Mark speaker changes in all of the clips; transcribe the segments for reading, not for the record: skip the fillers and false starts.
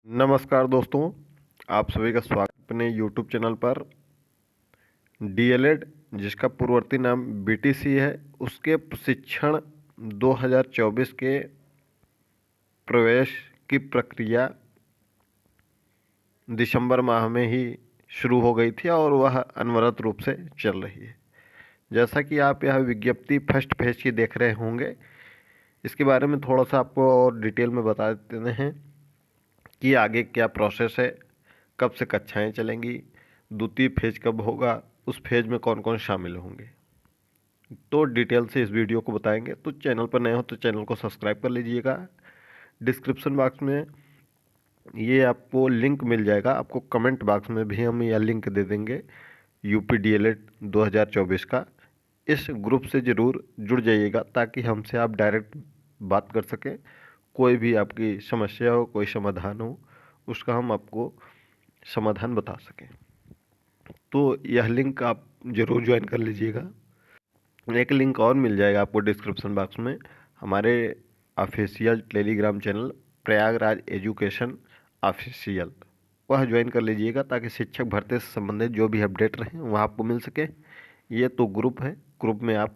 Speaker 1: नमस्कार दोस्तों, आप सभी का स्वागत अपने यूट्यूब चैनल पर। डीएलएड जिसका पूर्ववर्ती नाम बीटीसी है, उसके प्रशिक्षण 2024 के प्रवेश की प्रक्रिया दिसंबर माह में ही शुरू हो गई थी और वह अनवरत रूप से चल रही है। जैसा कि आप यह विज्ञप्ति फर्स्ट फेज की देख रहे होंगे, इसके बारे में थोड़ा सा आपको और डिटेल में बता देते हैं कि आगे क्या प्रोसेस है, कब से कक्षाएं चलेंगी, द्वितीय फेज कब होगा, उस फेज में कौन कौन शामिल होंगे। तो डिटेल से इस वीडियो को बताएंगे। तो चैनल पर नए हो तो चैनल को सब्सक्राइब कर लीजिएगा। डिस्क्रिप्शन बॉक्स में ये आपको लिंक मिल जाएगा, आपको कमेंट बॉक्स में भी हम यह लिंक दे देंगे यूपी डीएलएड 2024 का। इस ग्रुप से ज़रूर जुड़ जाइएगा ताकि हमसे आप डायरेक्ट बात कर सकें। कोई भी आपकी समस्या हो, कोई समाधान हो, उसका हम आपको समाधान बता सकें। तो यह लिंक आप ज़रूर ज्वाइन कर लीजिएगा। एक लिंक और मिल जाएगा आपको डिस्क्रिप्शन बॉक्स में, हमारे official Telegram channel Prayagraj education official, वह ज्वाइन कर लीजिएगा ताकि शिक्षक भर्ती से संबंधित जो भी अपडेट रहें वह आपको मिल सके। ये तो ग्रुप है, ग्रुप में आप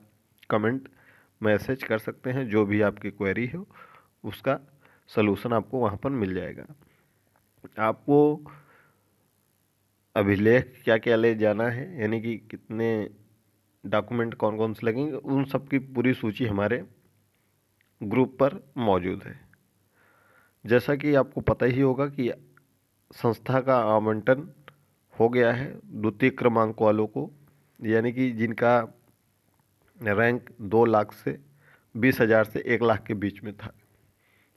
Speaker 1: कमेंट मैसेज कर सकते हैं, जो भी आपकी क्वेरी हो उसका सलूशन आपको वहाँ पर मिल जाएगा। आपको अभिलेख क्या क्या ले जाना है, यानी कि कितने डॉक्यूमेंट कौन कौन से लगेंगे, उन सब की पूरी सूची हमारे ग्रुप पर मौजूद है। जैसा कि आपको पता ही होगा कि संस्था का आवंटन हो गया है द्वितीय क्रमांक वालों को, यानी कि जिनका रैंक 2 लाख से 20,000 से 1 लाख के बीच में था।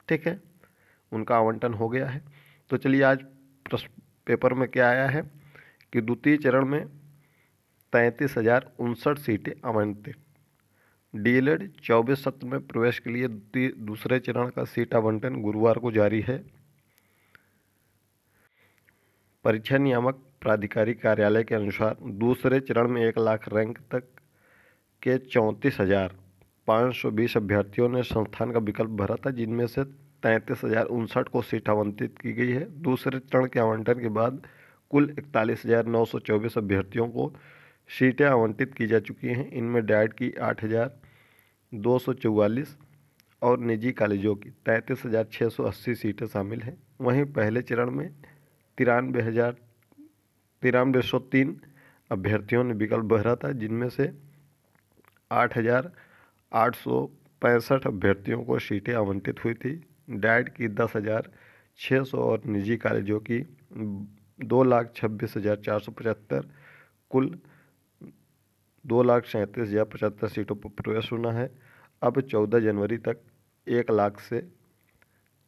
Speaker 1: ठीक है, उनका आवंटन हो गया है। तो चलिए, आज प्रश्न पेपर में क्या आया है कि द्वितीय चरण में 33,059 सीटें आवंटित। डीएलएड 24 सत्र में प्रवेश के लिए दूसरे चरण का सीट आवंटन गुरुवार को जारी है। परीक्षा नियामक प्राधिकारी कार्यालय के अनुसार दूसरे चरण में 1 लाख रैंक तक के 34,520 अभ्यर्थियों ने संस्थान का विकल्प भरा था, जिनमें से 33,059 को सीट आवंटित की गई है। दूसरे चरण के आवंटन के बाद कुल 41,924 अभ्यर्थियों को सीटें आवंटित की जा चुकी हैं। इनमें डाइट की 8,244 और निजी कॉलेजों की 33,680 सीटें शामिल हैं। वहीं पहले चरण में 93,903 अभ्यर्थियों ने विकल्प भरा था, जिनमें से 8,865 अभ्यर्थियों को सीटें आवंटित हुई थी। डाइट की 10,600 और निजी कॉलेजों की 2,26,475, कुल 2,37,075 सीटों पर प्रवेश होना है। अब 14 जनवरी तक 1 लाख से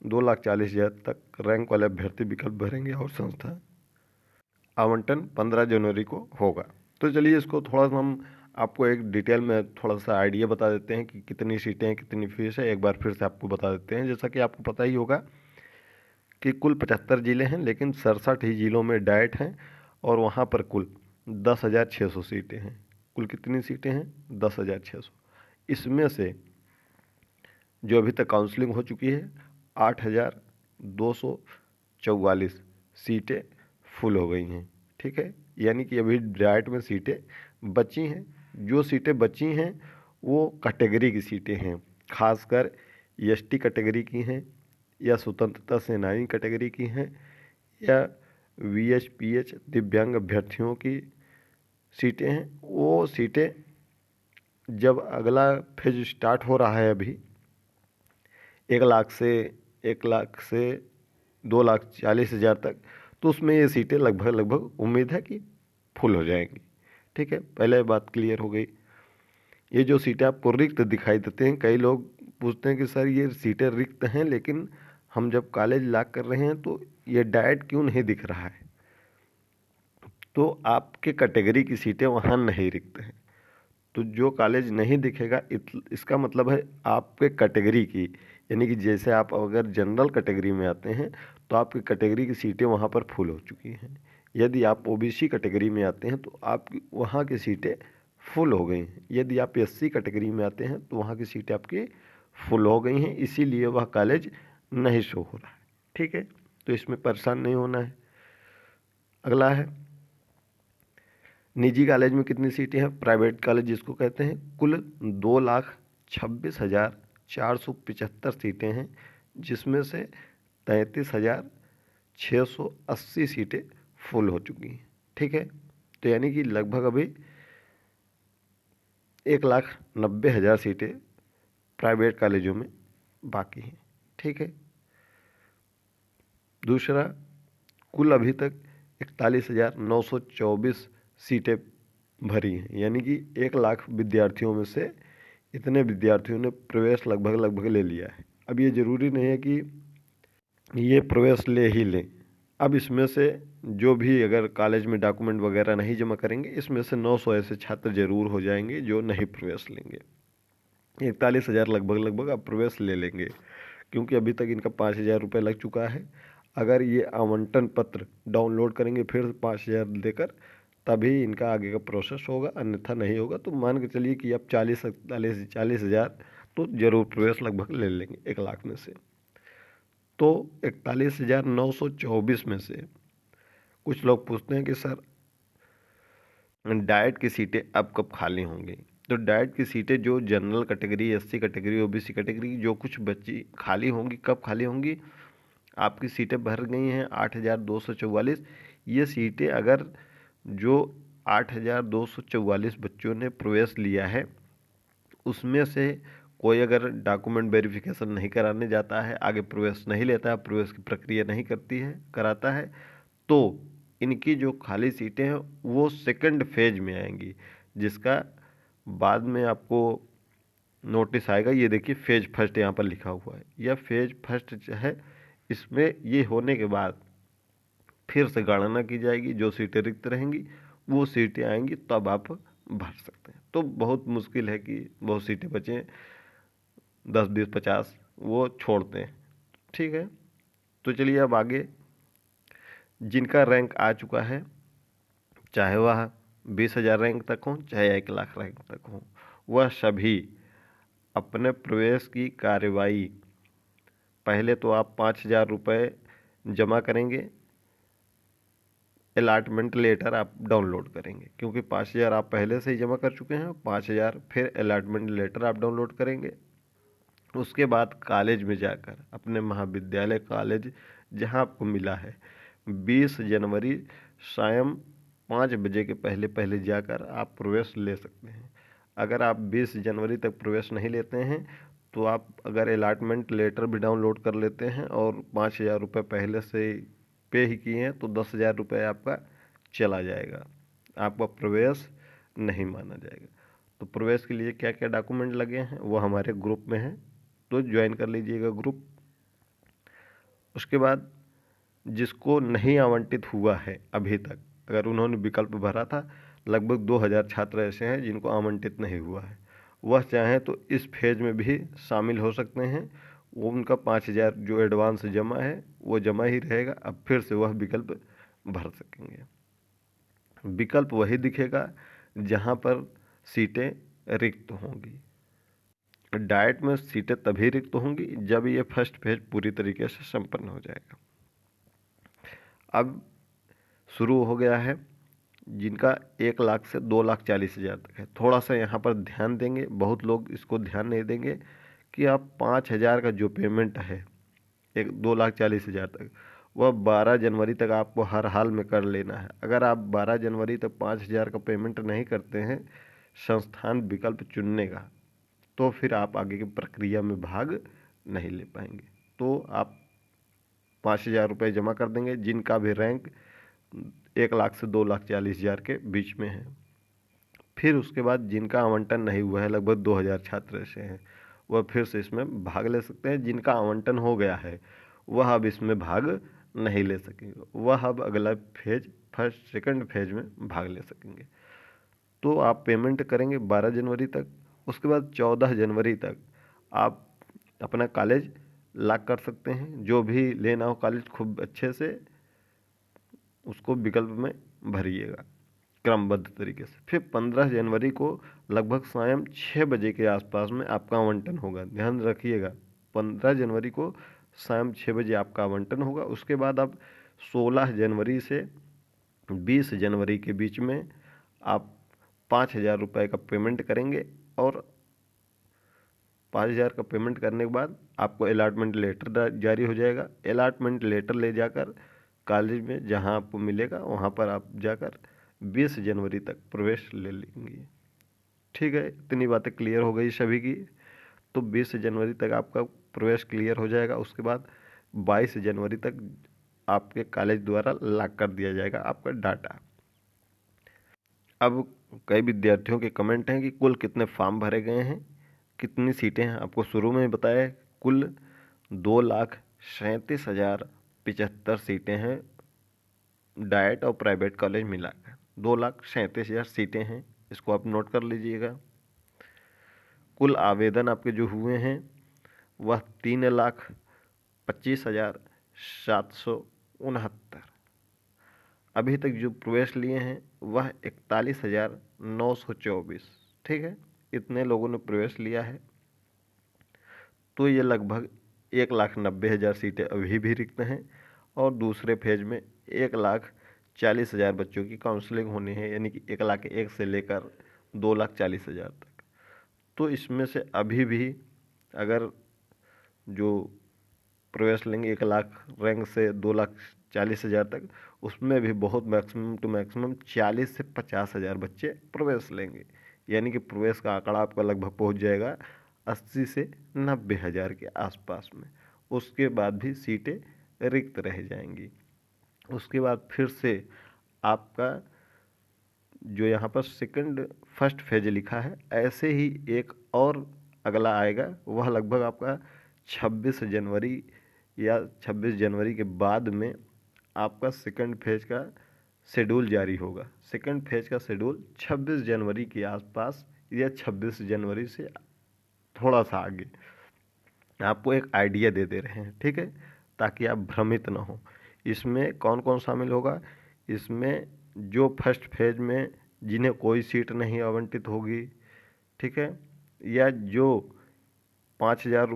Speaker 1: 2,40,000 तक रैंक वाले अभ्यर्थी विकल्प भरेंगे और संस्था आवंटन 15 जनवरी को होगा। तो चलिए, इसको थोड़ा सा हम आपको एक डिटेल में थोड़ा सा आइडिया बता देते हैं कि कितनी सीटें हैं, कितनी फीस है। एक बार फिर से आपको बता देते हैं। जैसा कि आपको पता ही होगा कि कुल 75 ज़िले हैं, लेकिन 67 ही ज़िलों में डाइट हैं और वहाँ पर कुल 10,600 सीटें हैं। कुल कितनी सीटें हैं? 10,600। इसमें से जो अभी तक काउंसलिंग हो चुकी है 8,244 सीटें फुल हो गई हैं। ठीक है, यानी कि अभी डाइट में सीटें बची हैं। जो सीटें बची हैं वो कैटेगरी की सीटें हैं, खासकर एसटी कैटेगरी की हैं, या स्वतंत्रता सेनानी कैटेगरी की हैं, या वीएचपीएच दिव्यांग अभ्यर्थियों की सीटें हैं। वो सीटें जब अगला फेज स्टार्ट हो रहा है अभी 1 लाख से 2,40,000 तक, तो उसमें ये सीटें लगभग उम्मीद है कि फुल हो जाएंगी। ठीक है, पहले बात क्लियर हो गई। ये जो सीटें आपको रिक्त दिखाई देते हैं, कई लोग पूछते हैं कि सर ये सीटें रिक्त हैं, लेकिन हम जब कॉलेज लॉक कर रहे हैं तो ये डाइट क्यों नहीं दिख रहा है? तो आपके कैटेगरी की सीटें वहाँ नहीं रिक्त हैं। तो जो कॉलेज नहीं दिखेगा इसका मतलब है आपके कैटेगरी की, यानी कि जैसे आप अगर जनरल कैटेगरी में आते हैं तो आपकी कैटेगरी की सीटें वहाँ पर फुल हो चुकी हैं। यदि आप ओबीसी कैटेगरी में आते हैं तो आपकी वहाँ की सीटें फुल हो गई हैं। यदि आप एससी कैटेगरी में आते हैं तो वहाँ की सीटें आपकी फुल हो गई हैं, इसीलिए वह कॉलेज नहीं शो हो रहा है। ठीक है, तो इसमें परेशान नहीं होना है। अगला है निजी कॉलेज में कितनी सीटें हैं, प्राइवेट कॉलेज जिसको कहते हैं, कुल 2,26,475 सीटें हैं, जिसमें से 33,680 सीटें फुल हो चुकी हैं। ठीक है, तो यानी कि लगभग अभी 1,90,000 सीटें प्राइवेट कॉलेजों में बाकी हैं। ठीक है, दूसरा, कुल अभी तक 41,924 सीटें भरी हैं, यानी कि 1,00,000 विद्यार्थियों में से इतने विद्यार्थियों ने प्रवेश लगभग ले लिया है। अब ये ज़रूरी नहीं है कि ये प्रवेश ले ही लें। अब इसमें से जो भी अगर कॉलेज में डॉक्यूमेंट वगैरह नहीं जमा करेंगे, इसमें से 900 ऐसे छात्र जरूर हो जाएंगे जो नहीं प्रवेश लेंगे। 41,000 लगभग अब प्रवेश ले लेंगे, क्योंकि अभी तक इनका 5,000 रुपये लग चुका है। अगर ये आवंटन पत्र डाउनलोड करेंगे फिर 5,000 देकर, तभी इनका आगे का प्रोसेस होगा, अन्यथा नहीं होगा। तो मान के चलिए कि अब 40,000 तो जरूर प्रवेश लगभग ले लेंगे 1,00,000 में से। तो 41,924 में से कुछ लोग पूछते हैं कि सर डाइट की सीटें अब कब खाली होंगी। तो डाइट की सीटें जो general category, SC category, OBC category जो कुछ बच्ची खाली होंगी, कब खाली होंगी, आपकी सीटें भर गई हैं 8,244। ये सीटें अगर जो 8,244 बच्चों ने प्रवेश लिया है, उसमें से कोई अगर डॉक्यूमेंट वेरिफिकेशन नहीं कराने जाता है, आगे प्रवेश नहीं लेता है, प्रवेश की प्रक्रिया नहीं कराता है, तो इनकी जो खाली सीटें हैं वो सेकंड फेज में आएंगी, जिसका बाद में आपको नोटिस आएगा। ये देखिए फेज फर्स्ट यहाँ पर लिखा हुआ है, यह फेज फर्स्ट है। इसमें ये होने के बाद फिर से गणना की जाएगी, जो सीटें रिक्त रहेंगी वो सीटें आएंगी, तब आप भर सकते हैं। तो बहुत मुश्किल है कि बहुत सीटें बचें, 10, 20, 50 वो छोड़ते हैं। ठीक है, तो चलिए अब आगे, जिनका रैंक आ चुका है, चाहे वह 20,000 रैंक तक हो, चाहे 1,00,000 रैंक तक हो, वह सभी अपने प्रवेश की कार्रवाई, पहले तो आप 5,000 रुपये जमा करेंगे, अलॉटमेंट लेटर आप डाउनलोड करेंगे, क्योंकि 5,000 आप पहले से ही जमा कर चुके हैं। 5,000 फिर अलॉटमेंट लेटर आप डाउनलोड करेंगे। उसके बाद कॉलेज में जाकर, अपने महाविद्यालय कॉलेज जहां आपको मिला है, 20 जनवरी शाम 5 बजे के पहले पहले जाकर आप प्रवेश ले सकते हैं। अगर आप 20 जनवरी तक प्रवेश नहीं लेते हैं, तो आप अगर अलॉटमेंट लेटर भी डाउनलोड कर लेते हैं और 5,000 रुपये पहले से पे ही किए हैं, तो 10,000 रुपये आपका चला जाएगा, आपका प्रवेश नहीं माना जाएगा। तो प्रवेश के लिए क्या क्या डॉक्यूमेंट लगे हैं वो हमारे ग्रुप में है, तो ज्वाइन कर लीजिएगा ग्रुप। उसके बाद जिसको नहीं आवंटित हुआ है अभी तक, अगर उन्होंने विकल्प भरा था, लगभग 2,000 छात्र ऐसे हैं जिनको आवंटित नहीं हुआ है, वह चाहें तो इस फेज में भी शामिल हो सकते हैं। वो उनका 5,000 जो एडवांस जमा है वो जमा ही रहेगा, अब फिर से वह विकल्प भर सकेंगे। विकल्प वही दिखेगा जहाँ पर सीटें रिक्त होंगी। डाइट में सीटें तभी रिक्त होंगी जब ये फर्स्ट फेज पूरी तरीके से संपन्न हो जाएगा। अब शुरू हो गया है जिनका 1,00,000 से 2,40,000 तक है। थोड़ा सा यहाँ पर ध्यान देंगे, बहुत लोग इसको ध्यान नहीं देंगे कि आप 5,000 का जो पेमेंट है, 2,40,000 तक, वह 12 जनवरी तक आपको हर हाल में कर लेना है। अगर आप 12 जनवरी तक 5,000 का पेमेंट नहीं करते हैं संस्थान विकल्प चुनने का, तो फिर आप आगे की प्रक्रिया में भाग नहीं ले पाएंगे। तो आप 5,000 रुपये जमा कर देंगे, जिनका भी रैंक 1,00,000 से 2,40,000 के बीच में है। फिर उसके बाद जिनका आवंटन नहीं हुआ है, लगभग 2,000 छात्र ऐसे हैं, वह फिर से इसमें भाग ले सकते हैं। जिनका आवंटन हो गया है वह अब इसमें भाग नहीं ले सकेंगे, वह अब अगला फेज, फर्स्ट सेकंड फेज में भाग ले सकेंगे। तो आप पेमेंट करेंगे 12 जनवरी तक, उसके बाद 14 जनवरी तक आप अपना कॉलेज लॉक कर सकते हैं। जो भी लेना हो कॉलेज, खूब अच्छे से उसको विकल्प में भरिएगा क्रमबद्ध तरीके से। फिर 15 जनवरी को लगभग शाम 6 बजे के आसपास में आपका आवंटन होगा। ध्यान रखिएगा, 15 जनवरी को शाम 6 बजे आपका आवंटन होगा। उसके बाद आप 16 जनवरी से 20 जनवरी के बीच में आप 5,000 रुपये का पेमेंट करेंगे और 5,000 का पेमेंट करने के बाद आपको अलॉटमेंट लेटर जारी हो जाएगा। अलॉटमेंट लेटर ले जाकर कॉलेज में जहां आपको मिलेगा वहां पर आप जाकर 20 जनवरी तक प्रवेश ले लेंगे। ठीक है, इतनी बातें क्लियर हो गई सभी की। तो 20 जनवरी तक आपका प्रवेश क्लियर हो जाएगा। उसके बाद 22 जनवरी तक आपके कॉलेज द्वारा लॉक कर दिया जाएगा आपका डाटा। अब कई विद्यार्थियों के कमेंट हैं कि कुल कितने फॉर्म भरे गए हैं, कितनी सीटें हैं। आपको शुरू में बताया कुल 2,37,075 सीटें हैं, डाइट और प्राइवेट कॉलेज मिलाकर 2,37,000 सीटें हैं। इसको आप नोट कर लीजिएगा। कुल आवेदन आपके जो हुए हैं वह 3,25,769। अभी तक जो प्रवेश लिए हैं वह 41,924। ठीक है, इतने लोगों ने प्रवेश लिया है। तो ये लगभग 1,90,000 सीटें अभी भी रिक्त हैं और दूसरे फेज में 1,40,000 बच्चों की काउंसलिंग होनी है, यानी कि 1,01,000 से लेकर 2,40,000 तक। तो इसमें से अभी भी अगर जो प्रवेश लेंगे 1,00,000 रैंक से 2,40,000 तक, उसमें भी बहुत मैक्सिमम टू मैक्सिमम 40 से 50,000 बच्चे प्रवेश लेंगे, यानी कि प्रवेश का आंकड़ा आपका लगभग पहुंच जाएगा 80 से 90,000 के आसपास में। उसके बाद भी सीटें रिक्त रह जाएंगी। उसके बाद फिर से आपका जो यहाँ पर सेकंड फर्स्ट फेज लिखा है, ऐसे ही एक और अगला आएगा, वह लगभग आपका 26 जनवरी या 26 जनवरी के बाद में आपका सेकंड फेज का शेड्यूल जारी होगा। सेकंड फेज का शेड्यूल 26 जनवरी के आसपास या 26 जनवरी से थोड़ा सा आगे आपको एक आइडिया दे दे रहे हैं। ठीक है, ताकि आप भ्रमित ना हो। इसमें कौन कौन शामिल होगा? इसमें जो फर्स्ट फेज में जिन्हें कोई सीट नहीं आवंटित होगी, ठीक है, या जो 5,000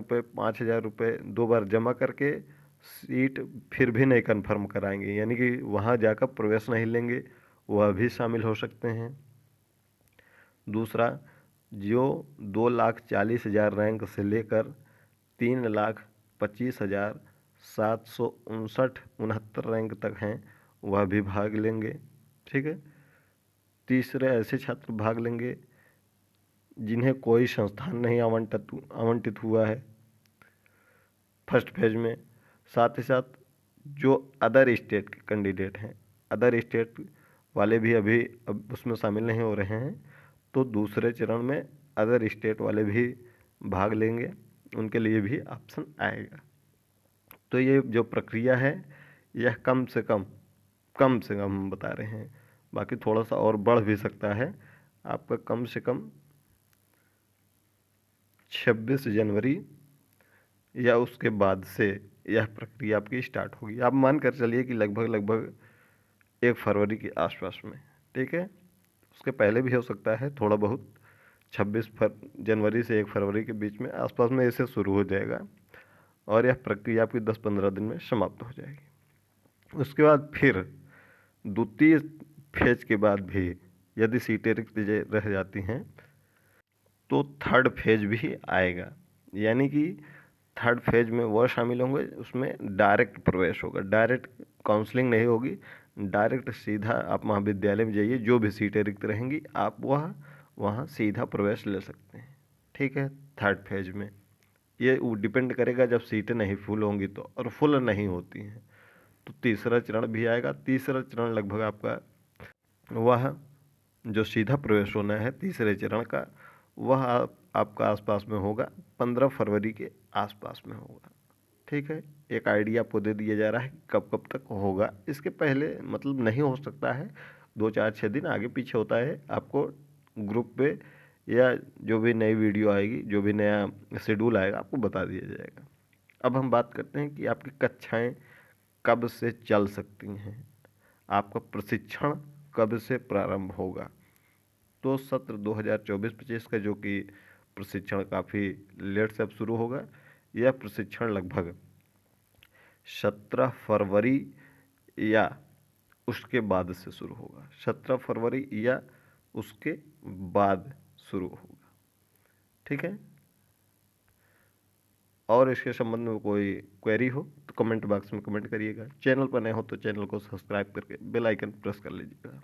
Speaker 1: रुपये 2 बार जमा करके सीट फिर भी नहीं कंफर्म कराएंगे, यानी कि वहाँ जाकर प्रवेश नहीं लेंगे, वह भी शामिल हो सकते हैं। दूसरा, जो 2,40,000 रैंक से लेकर 3,25,759 रैंक तक हैं, वह भी भाग लेंगे। ठीक है। तीसरे, ऐसे छात्र भाग लेंगे जिन्हें कोई संस्थान नहीं आवंटित हुआ है फर्स्ट फेज में। साथ ही साथ जो अदर स्टेट के कैंडिडेट हैं, अदर स्टेट वाले भी अभी अब उसमें शामिल नहीं हो रहे हैं, तो दूसरे चरण में अदर स्टेट वाले भी भाग लेंगे, उनके लिए भी ऑप्शन आएगा। तो ये जो प्रक्रिया है यह कम से कम हम बता रहे हैं, बाकी थोड़ा सा और बढ़ भी सकता है। आपका कम से कम 26 जनवरी या उसके बाद से यह प्रक्रिया आपकी स्टार्ट होगी। आप मान कर चलिए कि लगभग 1 फरवरी के आसपास में। ठीक है, उसके पहले भी हो सकता है थोड़ा बहुत। 26 जनवरी से 1 फरवरी के बीच में आसपास में इसे शुरू हो जाएगा और यह प्रक्रिया आपकी 10-15 दिन में समाप्त हो जाएगी। उसके बाद फिर द्वितीय फेज के बाद भी यदि सीटें रिक्त रह जाती हैं तो थर्ड फेज भी आएगा, यानी कि थर्ड फेज में वह शामिल होंगे, उसमें डायरेक्ट प्रवेश होगा, डायरेक्ट काउंसलिंग नहीं होगी, डायरेक्ट सीधा आप महाविद्यालय में जाइए, जो भी सीटें रिक्त रहेंगी आप वहाँ सीधा प्रवेश ले सकते हैं। ठीक है, थर्ड फेज में ये डिपेंड करेगा जब सीटें नहीं फुल होंगी तो, और फुल नहीं होती हैं तो तीसरा चरण भी आएगा। तीसरा चरण लगभग आपका वह जो सीधा प्रवेश होना है तीसरे चरण का, वह आपका आसपास में होगा, 15 फरवरी के आसपास में होगा। ठीक है, एक आइडिया आपको दे दिया जा रहा है कब कब तक होगा। इसके पहले मतलब नहीं हो सकता है, 2-4-6 दिन आगे पीछे होता है, आपको ग्रुप पे या जो भी नई वीडियो आएगी, जो भी नया शेड्यूल आएगा आपको बता दिया जाएगा। अब हम बात करते हैं कि आपकी कक्षाएं कब से चल सकती हैं, आपका प्रशिक्षण कब से प्रारंभ होगा। तो सत्र 2024-25 का जो कि प्रशिक्षण काफ़ी लेट से अब शुरू होगा, यह प्रशिक्षण लगभग 17 फरवरी या उसके बाद से शुरू होगा। 17 फरवरी या उसके बाद शुरू होगा। ठीक है। और इसके संबंध में कोई क्वेरी हो तो कमेंट बॉक्स में कमेंट करिएगा। चैनल पर नए हो तो चैनल को सब्सक्राइब करके बेल आइकन प्रेस कर लीजिएगा।